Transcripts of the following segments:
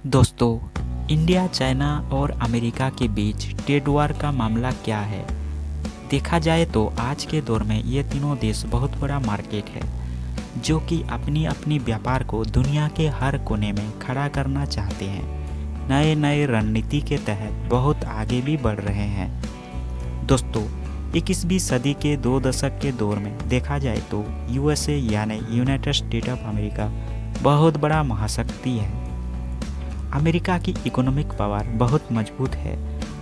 दोस्तों, India, China और America के बीच ट्रेड वार का मामला क्या है? देखा जाए तो आज के दौर में ये तीनों देश बहुत बड़ा मार्केट है, जो कि अपनी अपनी व्यापार को दुनिया के हर कोने में खड़ा करना चाहते हैं। नए नए रणनीति के तहत बहुत आगे भी बढ़ रहे हैं। दोस्तों, 21वीं सदी के 2 दशक के दौर में देखा जाए तो यूएसए यानी यूनाइटेड स्टेट ऑफ अमेरिका बहुत बड़ा महाशक्ति है। अमेरिका की इकोनॉमिक पावर बहुत मजबूत है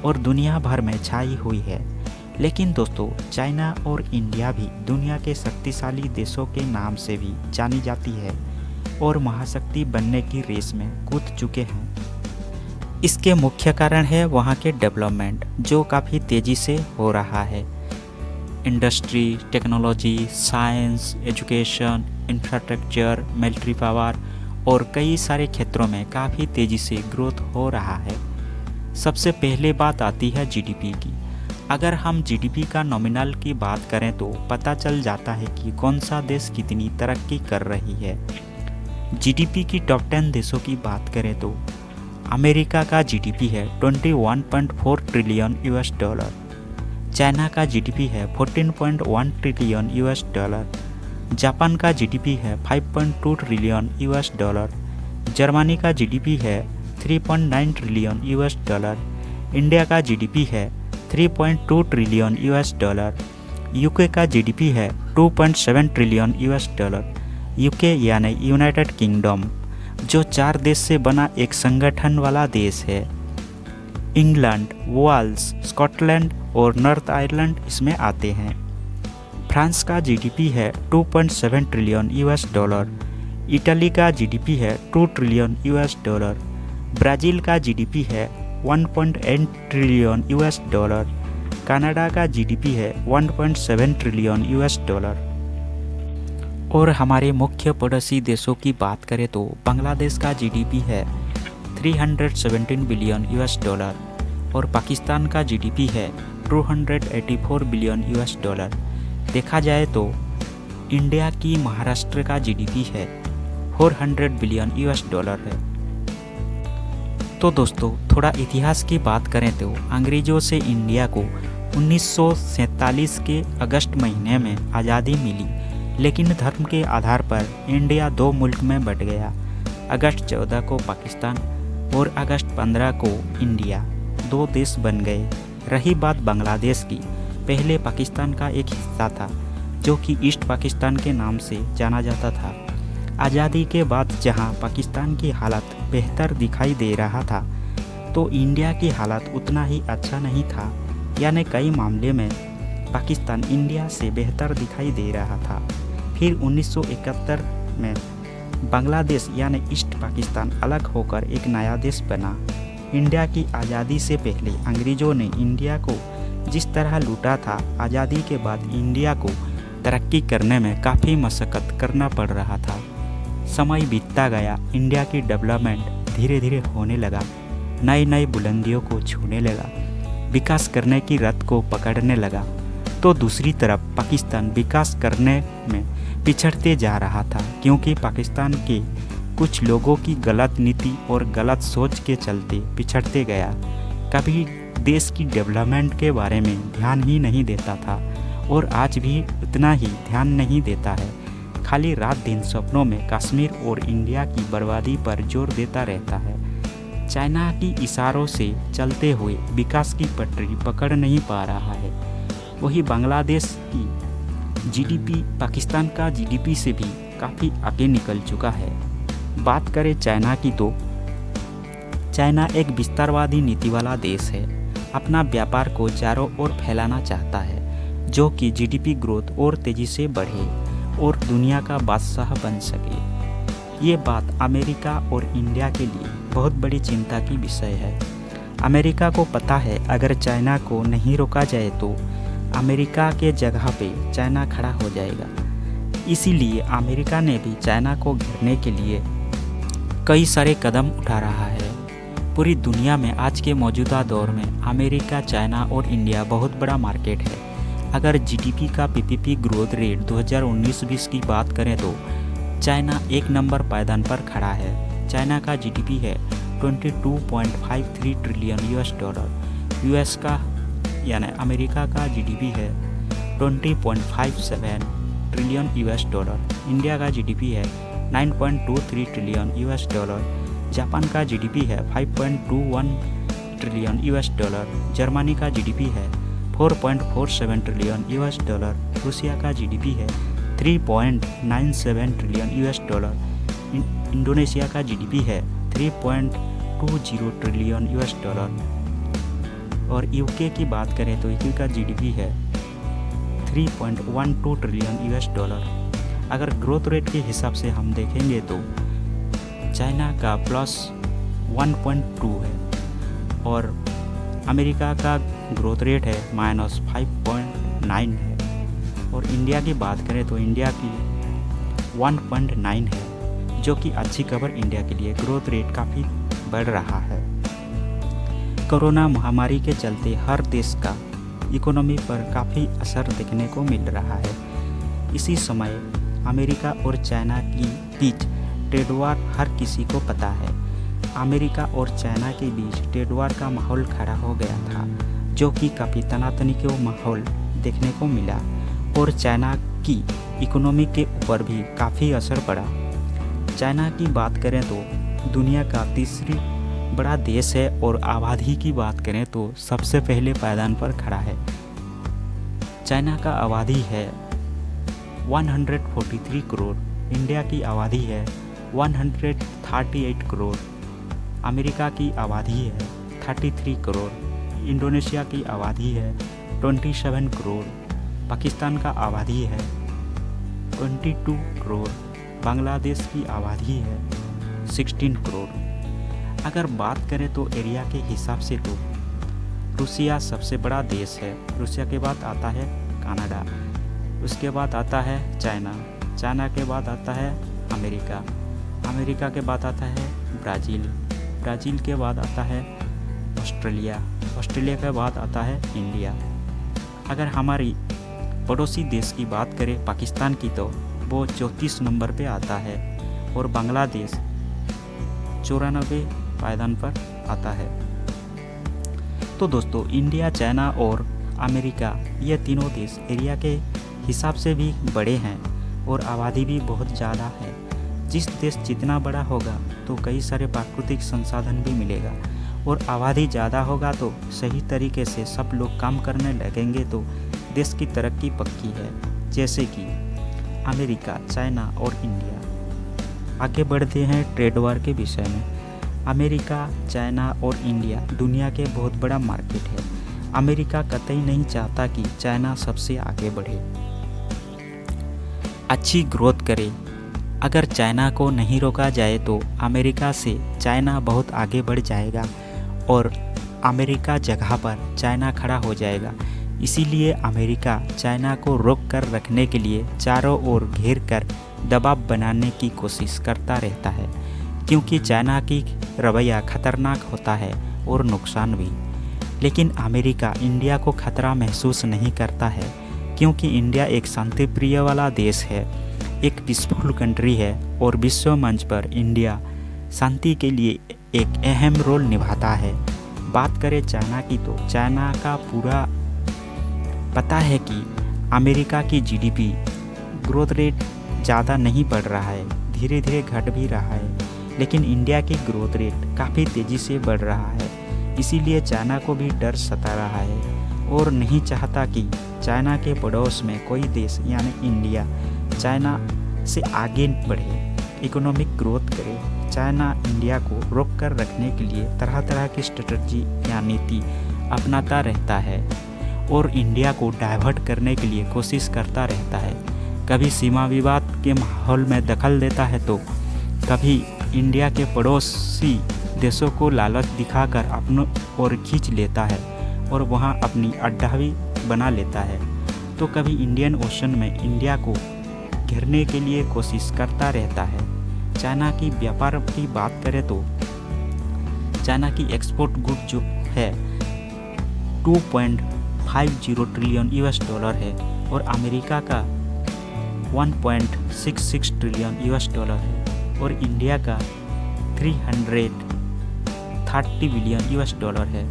और दुनिया भर में छाई हुई है। लेकिन दोस्तों, चाइना और इंडिया भी दुनिया के शक्तिशाली देशों के नाम से भी जानी जाती है और महाशक्ति बनने की रेस में कूद चुके हैं। इसके मुख्य कारण है वहाँ के डेवलपमेंट, जो काफ़ी तेज़ी से हो रहा है। Industry, technology, science, education, infrastructure, military power और कई सारे क्षेत्रों में काफ़ी तेज़ी से ग्रोथ हो रहा है। सबसे पहले बात आती है जीडीपी की। अगर हम जीडीपी का नॉमिनल की बात करें तो पता चल जाता है कि कौन सा देश कितनी तरक्की कर रही है। जीडीपी की टॉप 10 देशों की बात करें तो अमेरिका का जीडीपी है 21.4 ट्रिलियन यूएस डॉलर, चाइना का जीडीपी है 14.1 ट्रिलियन यूएस डॉलर, जापान का जीडीपी है 5.2 ट्रिलियन यूएस डॉलर, जर्मनी का जीडीपी है 3.9 ट्रिलियन यूएस डॉलर, इंडिया का जीडीपी है 3.2 ट्रिलियन यूएस डॉलर, यूके का जीडीपी है 2.7 ट्रिलियन यूएस डॉलर। यूके यानी यूनाइटेड किंगडम, जो 4 देश से बना एक संगठन वाला देश है। इंग्लैंड, वेल्स, स्कॉटलैंड और नॉर्थ आयरलैंड इसमें आते हैं। फ्रांस का जीडीपी है 2.7 ट्रिलियन यूएस डॉलर, इटली का जीडीपी है 2 ट्रिलियन यूएस डॉलर, ब्राज़ील का जीडीपी है 1.8 ट्रिलियन यूएस डॉलर, कनाडा का जीडीपी है 1.7 ट्रिलियन यूएस डॉलर। और हमारे मुख्य पड़ोसी देशों की बात करें तो बांग्लादेश का जीडीपी है 317 बिलियन यूएस डॉलर और पाकिस्तान का जीडीपी है 284 बिलियन यूएस डॉलर। देखा जाए तो इंडिया की महाराष्ट्र का जीडीपी है 400 बिलियन यूएस डॉलर है। तो दोस्तों, थोड़ा इतिहास की बात करें तो अंग्रेज़ों से इंडिया को 1947 के अगस्त महीने में आज़ादी मिली, लेकिन धर्म के आधार पर इंडिया 2 मुल्क में बंट गया। अगस्त 14 को पाकिस्तान और अगस्त 15 को इंडिया 2 देश बन गए। रही बात बांग्लादेश की, पहले पाकिस्तान का एक हिस्सा था जो कि ईस्ट पाकिस्तान के नाम से जाना जाता था। आज़ादी के बाद जहां पाकिस्तान की हालत बेहतर दिखाई दे रहा था, तो इंडिया की हालत उतना ही अच्छा नहीं था, यानी कई मामले में पाकिस्तान इंडिया से बेहतर दिखाई दे रहा था। फिर 1971 में बांग्लादेश यानी ईस्ट पाकिस्तान अलग होकर एक नया देश बना। इंडिया की आज़ादी से पहले अंग्रेज़ों ने इंडिया को जिस तरह लूटा था, आज़ादी के बाद इंडिया को तरक्की करने में काफ़ी मशक्क़त करना पड़ रहा था। समय बीतता गया, इंडिया की डेवलपमेंट धीरे धीरे होने लगा, नई नई बुलंदियों को छूने लगा, विकास करने की रथ को पकड़ने लगा। तो दूसरी तरफ पाकिस्तान विकास करने में पिछड़ते जा रहा था, क्योंकि पाकिस्तान के कुछ लोगों की गलत नीति और गलत सोच के चलते पिछड़ते गया। कभी देश की डेवलपमेंट के बारे में ध्यान ही नहीं देता था और आज भी उतना ही ध्यान नहीं देता है। खाली रात दिन सपनों में कश्मीर और इंडिया की बर्बादी पर जोर देता रहता है। चाइना की इशारों से चलते हुए विकास की पटरी पकड़ नहीं पा रहा है। वही बांग्लादेश की जीडीपी पाकिस्तान का जीडीपी से भी काफ़ी आगे निकल चुका है। बात करें चाइना की तो चाइना एक विस्तारवादी नीति वाला देश है। अपना व्यापार को चारों ओर फैलाना चाहता है, जो कि जीडीपी ग्रोथ और तेज़ी से बढ़े और दुनिया का बादशाह बन सके। ये बात अमेरिका और इंडिया के लिए बहुत बड़ी चिंता की विषय है। अमेरिका को पता है अगर चाइना को नहीं रोका जाए तो अमेरिका के जगह पे चाइना खड़ा हो जाएगा। इसीलिए अमेरिका ने भी चाइना को घेरने के लिए कई सारे कदम उठा रहा है। पूरी दुनिया में आज के मौजूदा दौर में अमेरिका, चाइना और इंडिया बहुत बड़ा मार्केट है। अगर जीडीपी का पीपीपी ग्रोथ रेट 2019-20 की बात करें तो चाइना 1 नंबर पायदान पर खड़ा है। चाइना का जीडीपी है 22.53 ट्रिलियन यूएस डॉलर। यूएस का यानी अमेरिका का जीडीपी है 20.57 ट्रिलियन यूएस डॉलर। इंडिया का जीडीपी है 9.23 ट्रिलियन यूएस डॉलर। जापान का जीडीपी है 5.21 ट्रिलियन यूएस डॉलर। जर्मनी का जीडीपी है 4.47 ट्रिलियन यूएस डॉलर। रूसिया का जीडीपी है 3.97 ट्रिलियन यूएस डॉलर। इंडोनेशिया का जीडीपी है 3.20 ट्रिलियन यूएस डॉलर। और यूके की बात करें तो यूके का जीडीपी है 3.12 ट्रिलियन यूएस डॉलर। अगर ग्रोथ रेट के हिसाब से हम देखेंगे तो चाइना का +1.2 है और अमेरिका का ग्रोथ रेट है -5.9 है। और इंडिया की बात करें तो इंडिया की 1.9 है, जो कि अच्छी खबर इंडिया के लिए। ग्रोथ रेट काफ़ी बढ़ रहा है। कोरोना महामारी के चलते हर देश का इकोनॉमी पर काफ़ी असर देखने को मिल रहा है। इसी समय अमेरिका और चाइना की बीच ट्रेड वार हर किसी को पता है। अमेरिका और चाइना के बीच ट्रेड वार का माहौल खड़ा हो गया था, जो कि काफ़ी तनातनी का माहौल देखने को मिला और चाइना की इकोनॉमी के ऊपर भी काफ़ी असर पड़ा। चाइना की बात करें तो दुनिया का तीसरी बड़ा देश है और आबादी की बात करें तो सबसे पहले पायदान पर खड़ा है। चाइना का आबादी है 143 करोड़। इंडिया की आबादी है 138 करोड़। अमेरिका की आबादी है 33 करोड़। इंडोनेशिया की आबादी है 27 करोड़। पाकिस्तान का आबादी है 22 करोड़। बांग्लादेश की आबादी है 16 करोड़। अगर बात करें तो एरिया के हिसाब से तो रूसिया सबसे बड़ा देश है। रूसिया के बाद आता है कनाडा, उसके बाद आता है चाइना, चाइना के बाद आता है अमेरिका, अमेरिका के बाद आता है ब्राज़ील, ब्राज़ील के बाद आता है ऑस्ट्रेलिया, ऑस्ट्रेलिया के बाद आता है इंडिया। अगर हमारी पड़ोसी देश की बात करें पाकिस्तान की तो वो 34 नंबर पे आता है और बांग्लादेश 94 पायदान पर आता है। तो दोस्तों इंडिया, चाइना और अमेरिका ये तीनों देश एरिया के हिसाब से भी बड़े हैं और आबादी भी बहुत ज़्यादा है। जिस देश जितना बड़ा होगा तो कई सारे प्राकृतिक संसाधन भी मिलेगा और आबादी ज़्यादा होगा तो सही तरीके से सब लोग काम करने लगेंगे तो देश की तरक्की पक्की है। जैसे कि अमेरिका, चाइना और इंडिया। आगे बढ़ते हैं ट्रेड वार के विषय में। अमेरिका, चाइना और इंडिया दुनिया के बहुत बड़ा मार्केट है। अमेरिका कतई नहीं चाहता कि चाइना सबसे आगे बढ़े, अच्छी ग्रोथ करे। अगर चाइना को नहीं रोका जाए तो अमेरिका से चाइना बहुत आगे बढ़ जाएगा और अमेरिका जगह पर चाइना खड़ा हो जाएगा। इसीलिए अमेरिका चाइना को रोक कर रखने के लिए चारों ओर घेर कर दबाव बनाने की कोशिश करता रहता है, क्योंकि चाइना की रवैया खतरनाक होता है और नुकसान भी। लेकिन अमेरिका इंडिया को खतरा महसूस नहीं करता है, क्योंकि इंडिया एक शांति प्रिय वाला देश है, एक पीसफुल कंट्री है और विश्व मंच पर इंडिया शांति के लिए एक अहम रोल निभाता है। बात करें चाइना की तो चाइना का पूरा पता है कि अमेरिका की जीडीपी ग्रोथ रेट ज़्यादा नहीं बढ़ रहा है, धीरे धीरे घट भी रहा है, लेकिन इंडिया की ग्रोथ रेट काफ़ी तेज़ी से बढ़ रहा है। इसीलिए चाइना को भी डर सता रहा है और नहीं चाहता कि चाइना के पड़ोस में कोई देश यानी इंडिया चाइना से आगे बढ़े, इकोनॉमिक ग्रोथ करे। चाइना इंडिया को रोक कर रखने के लिए तरह तरह की स्ट्रेटजी या नीति अपनाता रहता है और इंडिया को डाइवर्ट करने के लिए कोशिश करता रहता है। कभी सीमा विवाद के माहौल में दखल देता है तो कभी इंडिया के पड़ोसी देशों को लालच दिखाकर अपनों ओर खींच लेता है और वहां अपनी अड्डा भी बना लेता है। तो कभी इंडियन ओशन में इंडिया को घेरने के लिए कोशिश करता रहता है। चाइना की व्यापार की बात करें तो चाइना की एक्सपोर्ट गुड जो है 2.50 ट्रिलियन यूएस डॉलर है और अमेरिका का 1.66 ट्रिलियन यूएस डॉलर है और इंडिया का 30 बिलियन यूएस डॉलर है।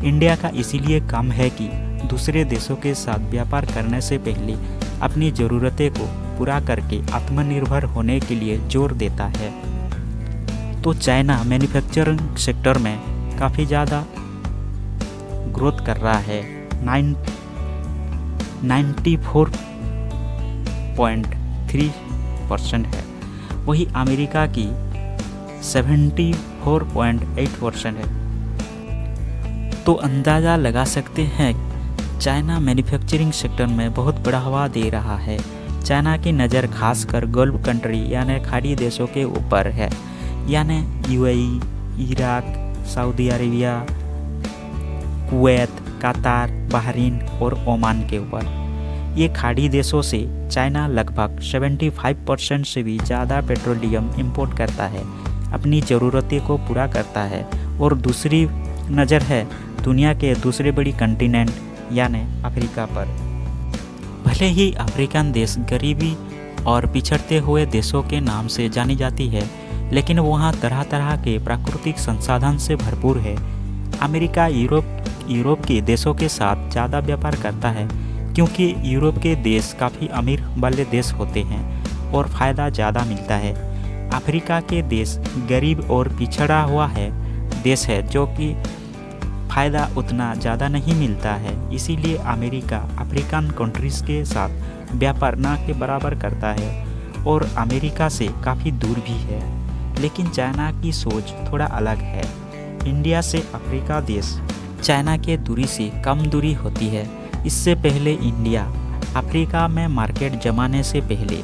इंडिया का इसीलिए काम है कि दूसरे देशों के साथ व्यापार करने से पहले अपनी ज़रूरतें को पूरा करके आत्मनिर्भर होने के लिए जोर देता है। तो चाइना मैन्युफैक्चरिंग सेक्टर में काफ़ी ज़्यादा ग्रोथ कर रहा है, 94.3% है। वही अमेरिका की 74.8% है। तो अंदाज़ा लगा सकते हैं चाइना मैन्युफैक्चरिंग सेक्टर में बहुत बढ़ावा दे रहा है। चाइना की नज़र खासकर गल्फ कंट्री यानी खाड़ी देशों के ऊपर है, यानी UAE, Iraq, Saudi Arabia, Kuwait, कतार, बहरीन और ओमान के ऊपर। ये खाड़ी देशों से चाइना लगभग 75% से भी ज़्यादा पेट्रोलियम इंपोर्ट करता है, अपनी ज़रूरतें को पूरा करता है। और दूसरी नज़र है दुनिया के दूसरे बड़ी कंटिनेंट यानी अफ्रीका पर। भले ही अफ्रीकन देश गरीबी और पिछड़ते हुए देशों के नाम से जानी जाती है, लेकिन वहाँ तरह तरह के प्राकृतिक संसाधन से भरपूर है। अमेरिका यूरोप के देशों के साथ ज़्यादा व्यापार करता है, क्योंकि यूरोप के देश काफ़ी अमीर वाले देश होते हैं और फ़ायदा ज़्यादा मिलता है। अफ्रीका के देश गरीब और पिछड़ा हुआ देश है, जो कि फ़ायदा उतना ज़्यादा नहीं मिलता है। इसीलिए अमेरिका अफ्रीकन कंट्रीज़ के साथ व्यापार ना के बराबर करता है और अमेरिका से काफ़ी दूर भी है। लेकिन चाइना की सोच थोड़ा अलग है। इंडिया से अफ्रीका देश चाइना के दूरी से कम दूरी होती है। इससे पहले इंडिया अफ्रीका में मार्केट जमाने से पहले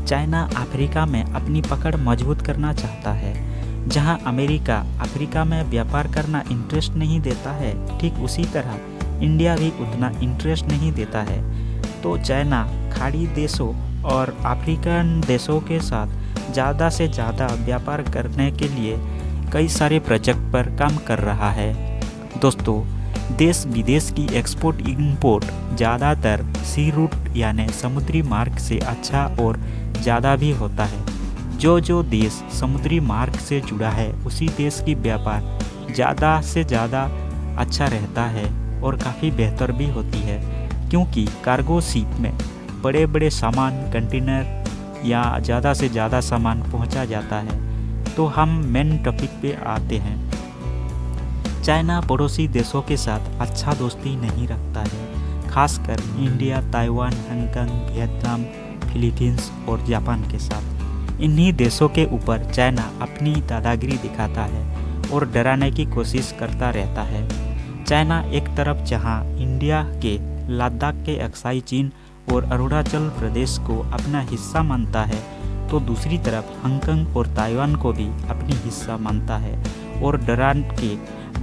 चाइना अफ्रीका में अपनी पकड़ मजबूत करना चाहता है। जहां अमेरिका अफ्रीका में व्यापार करना इंटरेस्ट नहीं देता है, ठीक उसी तरह इंडिया भी उतना इंटरेस्ट नहीं देता है। तो चाइना खाड़ी देशों और अफ्रीकन देशों के साथ ज़्यादा से ज़्यादा व्यापार करने के लिए कई सारे प्रोजेक्ट पर काम कर रहा है। दोस्तों, देश विदेश की एक्सपोर्ट इंपोर्ट ज़्यादातर सी रूट यानी समुद्री मार्ग से अच्छा और ज़्यादा भी होता है। जो देश समुद्री मार्ग से जुड़ा है, उसी देश की व्यापार ज़्यादा से ज़्यादा अच्छा रहता है और काफ़ी बेहतर भी होती है, क्योंकि कार्गो शिप में बड़े बड़े सामान कंटेनर या ज़्यादा से ज़्यादा सामान पहुंचा जाता है। तो हम मेन टॉपिक पे आते हैं। चाइना पड़ोसी देशों के साथ अच्छा दोस्ती नहीं रखता है, खासकर India, Taiwan, Hong Kong, Vietnam, Philippines और जापान के साथ। इन्हीं देशों के ऊपर चाइना अपनी दादागिरी दिखाता है और डराने की कोशिश करता रहता है। चाइना एक तरफ जहां इंडिया के लद्दाख के अक्साई चीन और अरुणाचल प्रदेश को अपना हिस्सा मानता है, तो दूसरी तरफ हांगकांग और ताइवान को भी अपनी हिस्सा मानता है और डरा के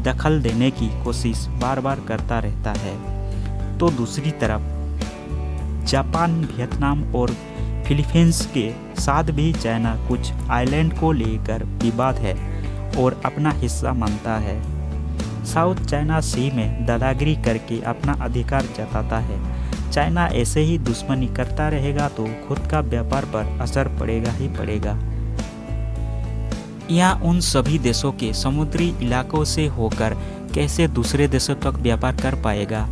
दखल देने की कोशिश बार बार करता रहता है। तो दूसरी तरफ जापान, वियतनाम और फिलीपींस के साथ भी चाइना कुछ आइलैंड को लेकर विवाद है और अपना हिस्सा मानता है। साउथ चाइना सी में दादागिरी करके अपना अधिकार जताता है। चाइना ऐसे ही दुश्मनी करता रहेगा तो खुद का व्यापार पर असर पड़ेगा ही पड़ेगा। यह उन सभी देशों के समुद्री इलाकों से होकर कैसे दूसरे देशों तक व्यापार कर पाएगा,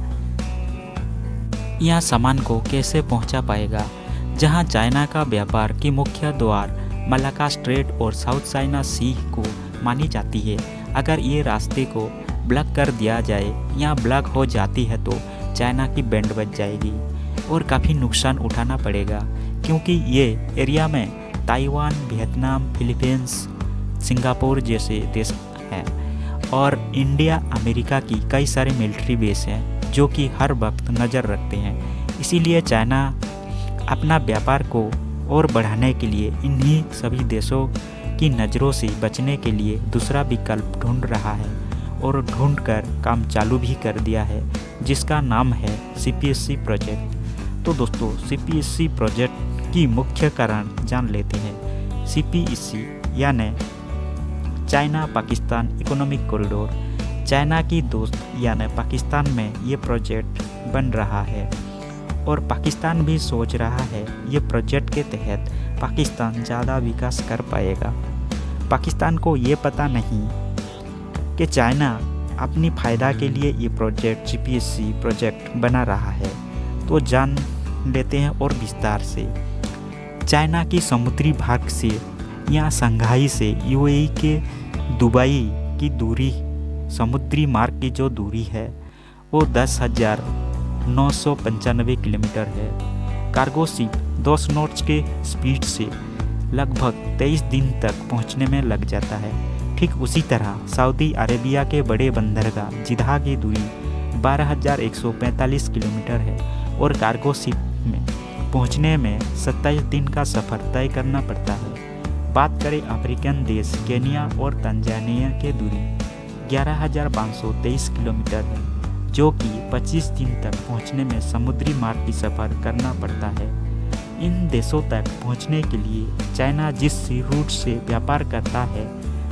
यह सामान को कैसे पहुंचा पाएगा, जहां चाइना का व्यापार की मुख्य द्वार मलाक्का स्ट्रेट और साउथ चाइना सी को मानी जाती है। अगर ये रास्ते को ब्लॉक कर दिया जाए या ब्लॉक हो जाती है तो चाइना की बैंड बज जाएगी और काफ़ी नुकसान उठाना पड़ेगा, क्योंकि ये एरिया में ताइवान, वियतनाम, फिलीपींस, सिंगापुर जैसे देश हैं और इंडिया, अमेरिका की कई सारे मिलिट्री बेस हैं जो कि हर वक्त नज़र रखते हैं। इसीलिए चाइना अपना व्यापार को और बढ़ाने के लिए इन्हीं सभी देशों की नज़रों से बचने के लिए दूसरा विकल्प ढूंढ रहा है और ढूंढकर काम चालू भी कर दिया है, जिसका नाम है CPSC प्रोजेक्ट। तो दोस्तों, CPSC प्रोजेक्ट की मुख्य कारण जान लेते हैं। CPSC यानी China Pakistan economic corridor, China की दोस्त यानी पाकिस्तान में ये प्रोजेक्ट बन रहा है और पाकिस्तान भी सोच रहा है ये प्रोजेक्ट के तहत पाकिस्तान ज़्यादा विकास कर पाएगा। पाकिस्तान को ये पता नहीं कि चाइना अपनी फ़ायदा के लिए ये प्रोजेक्ट जीपीएससी प्रोजेक्ट बना रहा है। तो जान लेते हैं और विस्तार से। चाइना की समुद्री भाग से या शंघाई से यूएई के दुबई की दूरी, समुद्री मार्ग की जो दूरी है वो 10,995 किलोमीटर है। कार्गो शिप 10 नॉट्स के स्पीड से लगभग 23 दिन तक पहुंचने में लग जाता है। ठीक उसी तरह सऊदी अरेबिया के बड़े बंदरगाह जिद्दा की दूरी 12,145 किलोमीटर है और कार्गो शिप में पहुंचने में 27 दिन का सफ़र तय करना पड़ता है। बात करें अफ्रीकन देश केनिया और तंजानिया की दूरी 11,523 किलोमीटर है, जो कि 25 दिन तक पहुंचने में समुद्री मार्ग की सफ़र करना पड़ता है। इन देशों तक पहुंचने के लिए चाइना जिस सी रूट से व्यापार करता है,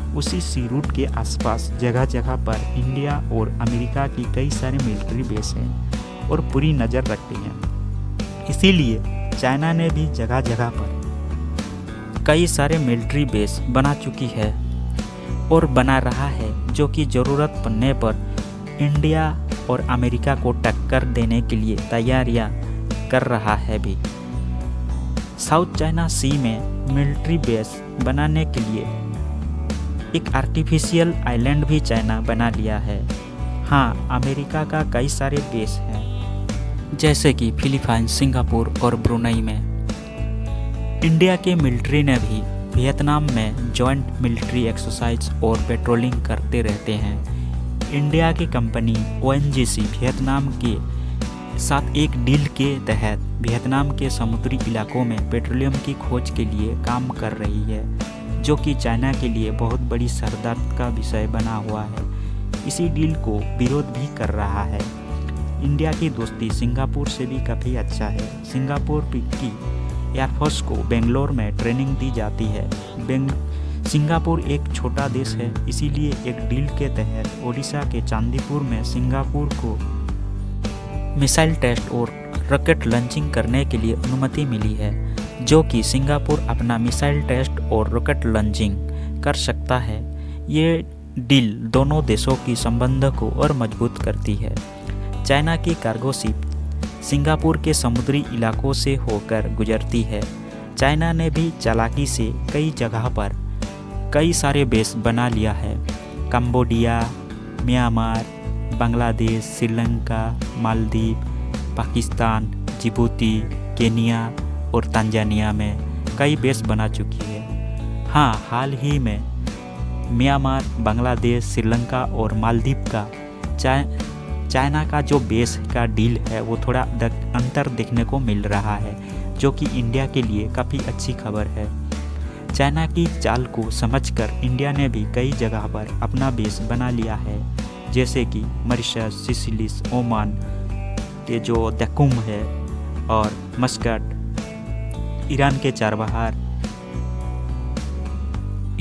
उसी सी रूट के आसपास जगह जगह पर इंडिया और अमेरिका की कई सारे मिलिट्री बेस हैं और पूरी नज़र रखते हैं। इसीलिए चाइना ने भी जगह जगह पर कई सारे मिलिट्री बेस बना चुकी है और बना रहा है, जो कि ज़रूरत पड़ने पर इंडिया और अमेरिका को टक्कर देने के लिए तैयारियां कर रहा है भी। साउथ चाइना सी में मिलिट्री बेस बनाने के लिए एक आर्टिफिशियल आइलैंड भी चाइना बना लिया है। हाँ, अमेरिका का कई सारे बेस हैं, जैसे कि फिलीपाइंस, सिंगापुर और ब्रुनई में। इंडिया के मिलिट्री ने भी वियतनाम में जॉइंट मिलिट्री एक्सरसाइज और पेट्रोलिंग करते रहते हैं। इंडिया की कंपनी ओएनजीसी वियतनाम के साथ एक डील के तहत वियतनाम के समुद्री इलाकों में पेट्रोलियम की खोज के लिए काम कर रही है, जो कि चाइना के लिए बहुत बड़ी सरदर्द का विषय बना हुआ है। इसी डील को विरोध भी कर रहा है। इंडिया की दोस्ती सिंगापुर से भी काफ़ी अच्छा है। सिंगापुर की एयरफोर्स को बेंगलोर में ट्रेनिंग दी जाती है। सिंगापुर एक छोटा देश है, इसीलिए एक डील के तहत ओडिशा के चांदीपुर में सिंगापुर को मिसाइल टेस्ट और रॉकेट लॉन्चिंग करने के लिए अनुमति मिली है, जो कि सिंगापुर अपना मिसाइल टेस्ट और रॉकेट लॉन्चिंग कर सकता है। ये डील दोनों देशों की संबंध को और मजबूत करती है। चाइना की कार्गो शिप सिंगापुर के समुद्री इलाकों से होकर गुजरती है। चाइना ने भी चालाकी से कई जगह पर कई सारे बेस बना लिया है। Cambodia, Myanmar, Bangladesh, Sri Lanka, Maldives, Pakistan, Djibouti, Kenya और तंजानिया में कई बेस बना चुकी है। हाँ, हाल ही में म्यांमार, बांग्लादेश, श्रीलंका और मालदीव का चाइना का जो बेस का डील है वो थोड़ा अंतर देखने को मिल रहा है, जो कि इंडिया के लिए काफ़ी अच्छी खबर है। चाइना की चाल को समझकर इंडिया ने भी कई जगह पर अपना बेस बना लिया है, जैसे कि मॉरिशस, सिसिलिस, ओमान के जो दकुम है और मस्कट, ईरान के चाबहार।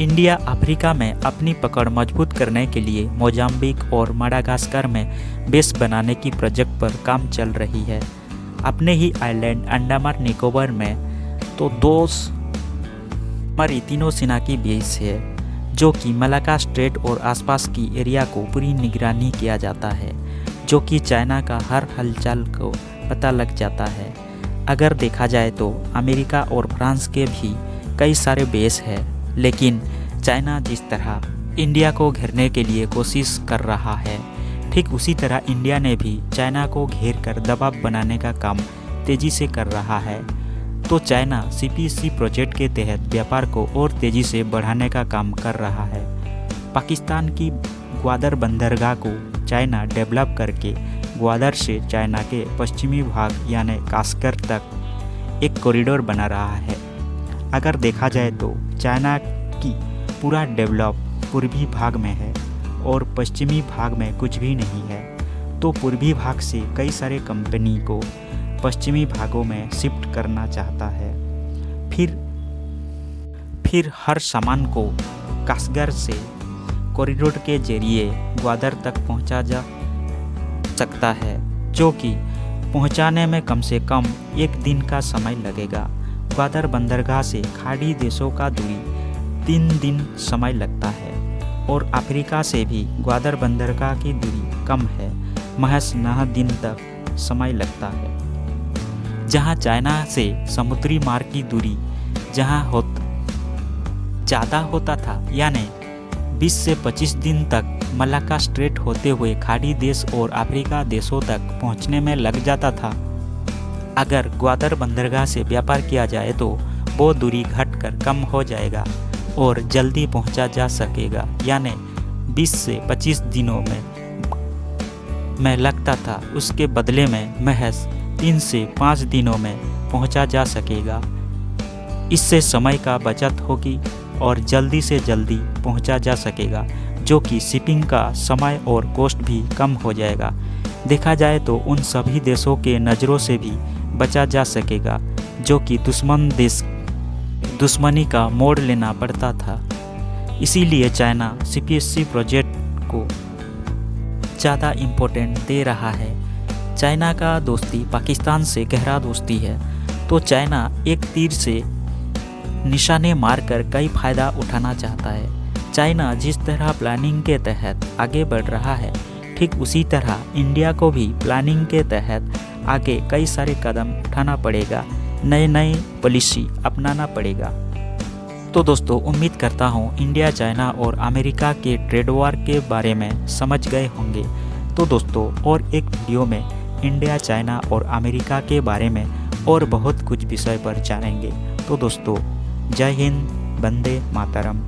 इंडिया अफ्रीका में अपनी पकड़ मजबूत करने के लिए मोजाम्बिक और माडागास्कर में बेस बनाने की प्रोजेक्ट पर काम चल रही है। अपने ही आइलैंड अंडमान निकोबार में तो हमारी तीनों सेना की बेस है, जो कि मलाक्का स्ट्रेट और आसपास की एरिया को पूरी निगरानी किया जाता है, जो कि चाइना का हर हलचल को पता लग जाता है। अगर देखा जाए तो अमेरिका और फ्रांस के भी कई सारे बेस हैं, लेकिन चाइना जिस तरह इंडिया को घेरने के लिए कोशिश कर रहा है, ठीक उसी तरह इंडिया ने भी चाइना को घेर कर दबाव बनाने का काम तेज़ी से कर रहा है। तो चाइना सीपीसी प्रोजेक्ट के तहत व्यापार को और तेज़ी से बढ़ाने का काम कर रहा है। पाकिस्तान की ग्वादर बंदरगाह को चाइना डेवलप करके ग्वादर से चाइना के पश्चिमी भाग यानी कास्कर तक एक कॉरिडोर बना रहा है। अगर देखा जाए तो चाइना की पूरा डेवलप पूर्वी भाग में है और पश्चिमी भाग में कुछ भी नहीं है। तो पूर्वी भाग से कई सारे कंपनी को पश्चिमी भागों में शिफ्ट करना चाहता है। फिर हर सामान को कास्गर से कॉरिडोर के जरिए ग्वादर तक पहुंचा जा सकता है, जो कि पहुंचाने में कम से कम 1 दिन का समय लगेगा। ग्वादर बंदरगाह से खाड़ी देशों का दूरी 3 दिन समय लगता है। और अफ्रीका से भी ग्वादर बंदरगाह की दूरी कम है, महज 9 दिन तक समय लगता है। जहां चाइना से समुद्री मार्ग की दूरी ज़्यादा होता था, यानी 20 से 25 दिन तक मलाक्का स्ट्रेट होते हुए खाड़ी देश और अफ्रीका देशों तक पहुंचने में लग जाता था। अगर ग्वादर बंदरगाह से व्यापार किया जाए तो वो दूरी घटकर कम हो जाएगा और जल्दी पहुंचा जा सकेगा, यानी 20 से 25 दिनों में लगता था, उसके बदले में महज 3 से 5 दिनों में पहुंचा जा सकेगा। इससे समय का बचत होगी और जल्दी से जल्दी पहुंचा जा सकेगा, जो कि शिपिंग का समय और कॉस्ट भी कम हो जाएगा। देखा जाए तो उन सभी देशों के नज़रों से भी बचा जा सकेगा, जो कि दुश्मनी का मोड़ लेना पड़ता था। इसीलिए चाइना CPSC प्रोजेक्ट को ज़्यादा इम्पोर्टेंट दे रहा है। चाइना का दोस्ती पाकिस्तान से गहरा दोस्ती है, तो चाइना एक तीर से निशाने मारकर कई फ़ायदा उठाना चाहता है। चाइना जिस तरह प्लानिंग के तहत आगे बढ़ रहा है, ठीक उसी तरह इंडिया को भी प्लानिंग के तहत आगे कई सारे कदम उठाना पड़ेगा, नई पॉलिसी अपनाना पड़ेगा। तो दोस्तों, उम्मीद करता हूँ इंडिया, चाइना और अमेरिका के ट्रेड वॉर के बारे में समझ गए होंगे। तो दोस्तों, और एक वीडियो में इंडिया, चाइना और अमेरिका के बारे में और बहुत कुछ विषय पर जानेंगे। तो दोस्तों, जय हिंद, वंदे मातरम।